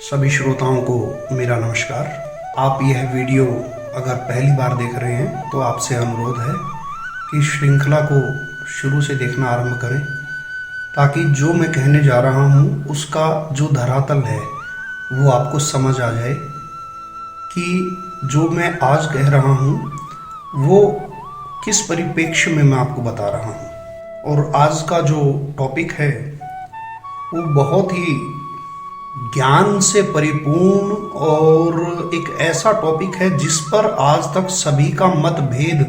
सभी श्रोताओं को मेरा नमस्कार। आप यह वीडियो अगर पहली बार देख रहे हैं तो आपसे अनुरोध है कि श्रृंखला को शुरू से देखना आरंभ करें, ताकि जो मैं कहने जा रहा हूँ उसका जो धरातल है वो आपको समझ आ जाए कि जो मैं आज कह रहा हूँ वो किस परिप्रेक्ष्य में मैं आपको बता रहा हूँ। और आज का जो टॉपिक है वो बहुत ही ज्ञान से परिपूर्ण और एक ऐसा टॉपिक है जिस पर आज तक सभी का मतभेद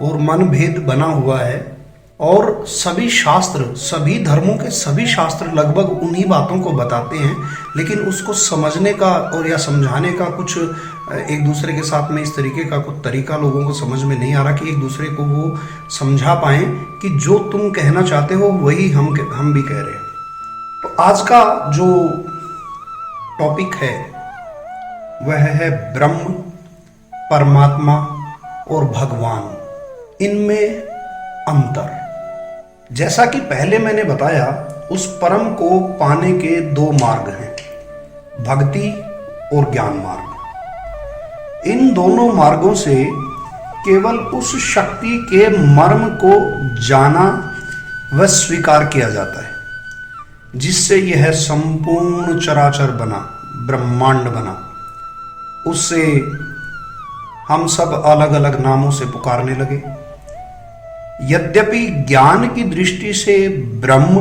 और मनभेद बना हुआ है। और सभी शास्त्र, सभी धर्मों के सभी शास्त्र लगभग उन्हीं बातों को बताते हैं, लेकिन उसको समझने का और या समझाने का कुछ एक दूसरे के साथ में इस तरीके का कुछ तरीका लोगों को समझ में नहीं आ रहा कि एक दूसरे को वो समझा पाएं कि जो तुम कहना चाहते हो वही हम भी कह रहे हैं। तो आज का जो टॉपिक है वह है ब्रह्म, परमात्मा और भगवान, इनमें अंतर। जैसा कि पहले मैंने बताया, उस परम को पाने के दो मार्ग हैं, भक्ति और ज्ञान मार्ग। इन दोनों मार्गों से केवल उस शक्ति के मर्म को जाना व स्वीकार किया जाता है जिससे यह संपूर्ण चराचर बना, ब्रह्मांड बना। उससे हम सब अलग अलग नामों से पुकारने लगे। यद्यपि ज्ञान की दृष्टि से ब्रह्म,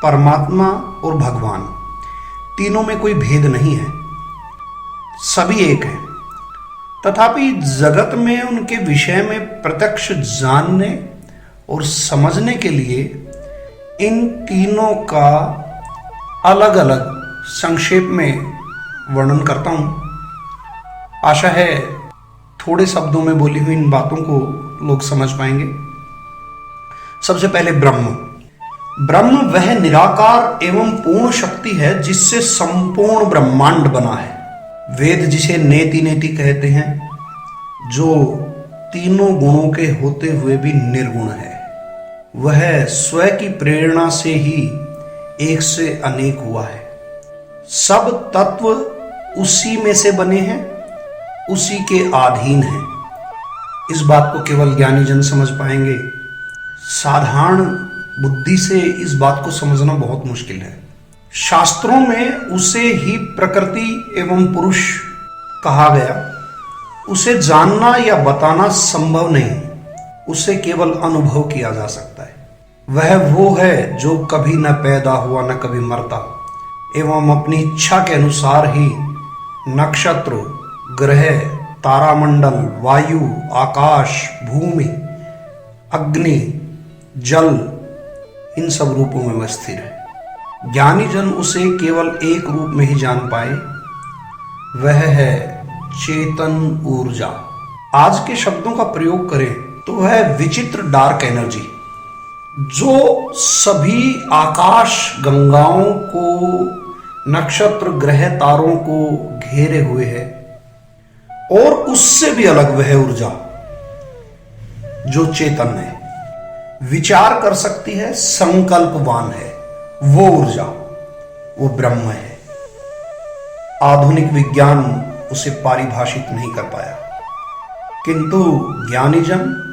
परमात्मा और भगवान तीनों में कोई भेद नहीं है, सभी एक हैं, तथापि जगत में उनके विषय में प्रत्यक्ष जानने और समझने के लिए इन तीनों का अलग अलग संक्षेप में वर्णन करता हूं। आशा है थोड़े शब्दों में बोली हुई इन बातों को लोग समझ पाएंगे। सबसे पहले ब्रह्म। ब्रह्म वह निराकार एवं पूर्ण शक्ति है जिससे संपूर्ण ब्रह्मांड बना है। वेद जिसे नेति नेति कहते हैं, जो तीनों गुणों के होते हुए भी निर्गुण है, वह स्वयं की प्रेरणा से ही एक से अनेक हुआ है। सब तत्व उसी में से बने हैं, उसी के अधीन हैं। इस बात को केवल ज्ञानी जन समझ पाएंगे। साधारण बुद्धि से इस बात को समझना बहुत मुश्किल है। शास्त्रों में उसे ही प्रकृति एवं पुरुष कहा गया। उसे जानना या बताना संभव नहीं, उसे केवल अनुभव किया जा सकता है। वह वो है जो कभी न पैदा हुआ न कभी मरता, एवं अपनी इच्छा के अनुसार ही नक्षत्र, ग्रह, तारामंडल, वायु, आकाश, भूमि, अग्नि, जल, इन सब रूपों में वह स्थिर है। ज्ञानी जन उसे केवल एक रूप में ही जान पाए, वह है चेतन ऊर्जा। आज के शब्दों का प्रयोग करें तो वह विचित्र डार्क एनर्जी जो सभी आकाश गंगाओं को, नक्षत्र, ग्रह, तारों को घेरे हुए है, और उससे भी अलग वह ऊर्जा जो चेतन है, विचार कर सकती है, संकल्पवान है, वो ऊर्जा, वो ब्रह्म है। आधुनिक विज्ञान उसे पारिभाषित नहीं कर पाया, किंतु ज्ञानी जन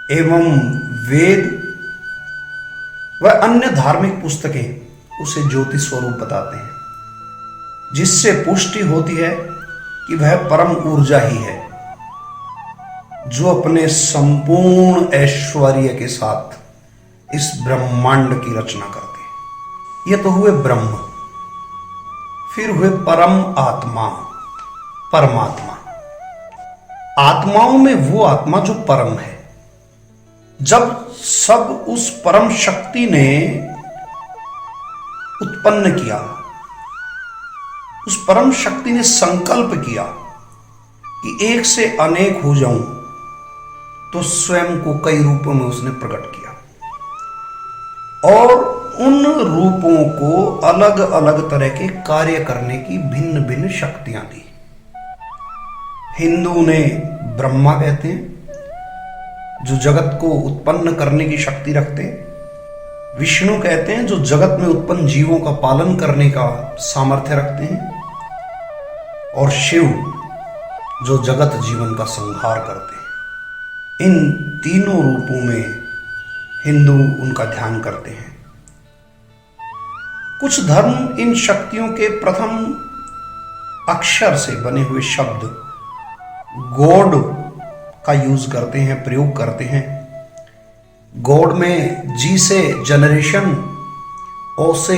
एवं वेद व अन्य धार्मिक पुस्तकें उसे ज्योति स्वरूप बताते हैं, जिससे पुष्टि होती है कि वह परम ऊर्जा ही है जो अपने संपूर्ण ऐश्वर्य के साथ इस ब्रह्मांड की रचना करते हैं। ये तो हुए ब्रह्म। फिर हुए परम आत्मा, परमात्मा। आत्माओं में वो आत्मा जो परम है। जब सब उस परम शक्ति ने उत्पन्न किया, उस परम शक्ति ने संकल्प किया कि एक से अनेक हो जाऊं, तो स्वयं को कई रूपों में उसने प्रकट किया और उन रूपों को अलग अलग तरह के कार्य करने की भिन्न भिन्न शक्तियां दी। हिंदू ने ब्रह्मा कहते हैं, जो जगत को उत्पन्न करने की शक्ति रखते हैं, विष्णु कहते हैं जो जगत में उत्पन्न जीवों का पालन करने का सामर्थ्य रखते हैं, और शिव जो जगत जीवन का संहार करते हैं। इन तीनों रूपों में हिंदू उनका ध्यान करते हैं। कुछ धर्म इन शक्तियों के प्रथम अक्षर से बने हुए शब्द गॉड का यूज करते हैं, प्रयोग करते हैं। गॉड में जी से जनरेशन, ओ से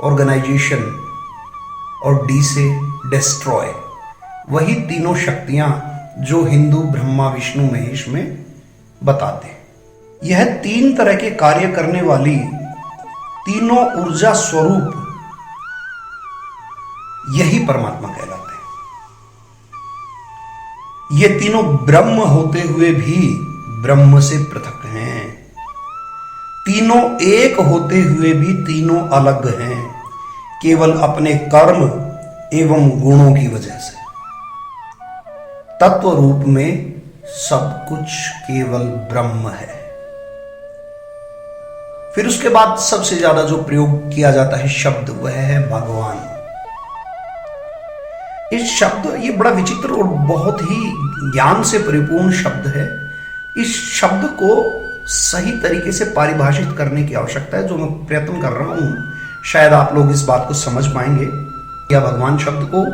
ऑर्गेनाइजेशन और डी से डिस्ट्रॉय, वही तीनों शक्तियां जो हिंदू ब्रह्मा विष्णु महेश में बताते हैं। यह तीन तरह के कार्य करने वाली तीनों ऊर्जा स्वरूप यही परमात्मा कहलाते हैं। ये तीनों ब्रह्म होते हुए भी ब्रह्म से पृथक हैं। तीनों एक होते हुए भी तीनों अलग हैं, केवल अपने कर्म एवं गुणों की वजह से। तत्व रूप में सब कुछ केवल ब्रह्म है। फिर उसके बाद सबसे ज्यादा जो प्रयोग किया जाता है शब्द, वह है भगवान। इस शब्द, ये बड़ा विचित्र और बहुत ही ज्ञान से परिपूर्ण शब्द है। इस शब्द को सही तरीके से परिभाषित करने की आवश्यकता है, जो मैं प्रयत्न कर रहा हूं। शायद आप लोग इस बात को समझ पाएंगे। या भगवान शब्द को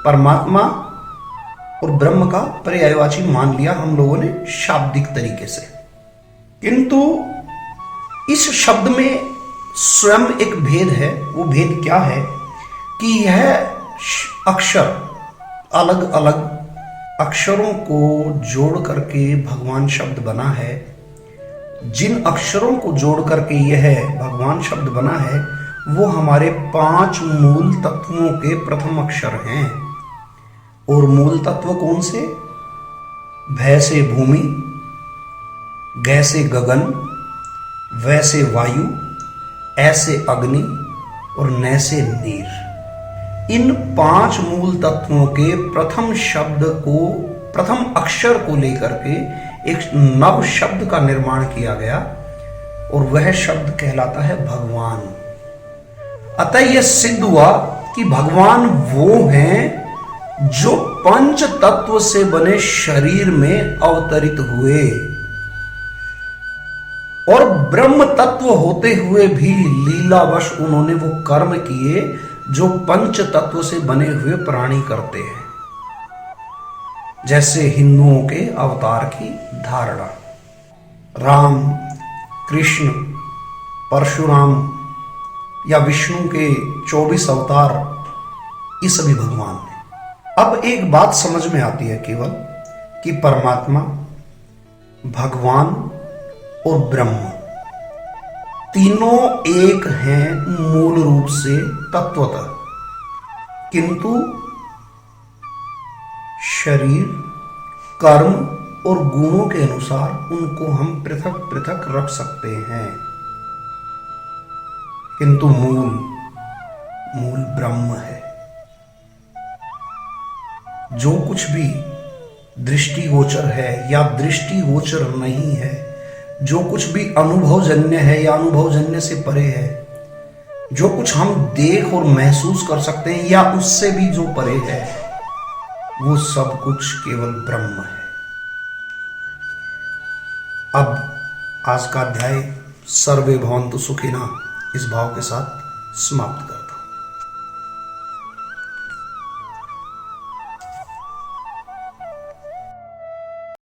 परमात्मा और ब्रह्म का पर्यायवाची मान लिया हम लोगों ने शाब्दिक तरीके से, किंतु इस शब्द में स्वयं एक भेद है। वो भेद क्या है कि यह अक्षर, अलग अलग अक्षरों को जोड़ करके भगवान शब्द बना है। जिन अक्षरों को जोड़ करके यह भगवान शब्द बना है, वो हमारे 5 मूल तत्वों के प्रथम अक्षर हैं। और मूल तत्व कौन से? भय से भूमि, ग से गगन, वै से वायु, ऐसे अग्नि और न से नीर। इन 5 मूल तत्वों के प्रथम शब्द को, प्रथम अक्षर को लेकर के एक नव शब्द का निर्माण किया गया, और वह शब्द कहलाता है भगवान। अतः यह सिद्ध हुआ कि भगवान वो हैं जो पंच तत्व से बने शरीर में अवतरित हुए, और ब्रह्म तत्व होते हुए भी लीलावश उन्होंने वो कर्म किए जो पंच तत्व से बने हुए प्राणी करते हैं। जैसे हिंदुओं के अवतार की धारणा, राम, कृष्ण, परशुराम या विष्णु के 24 अवतार, ये सभी भगवान हैं। अब एक बात समझ में आती है केवल कि परमात्मा, भगवान और ब्रह्म तीनों एक हैं मूल रूप से, तत्वतः, किंतु शरीर, कर्म और गुणों के अनुसार उनको हम पृथक पृथक रख सकते हैं, किंतु मूल ब्रह्म है। जो कुछ भी दृष्टिगोचर है या दृष्टिगोचर नहीं है, जो कुछ भी अनुभवजन्य है या अनुभवजन्य से परे है, जो कुछ हम देख और महसूस कर सकते हैं या उससे भी जो परे है, वो सब कुछ केवल ब्रह्म है। अब आज का अध्याय सर्वे भवन्तु सुखिनः इस भाव के साथ समाप्त कर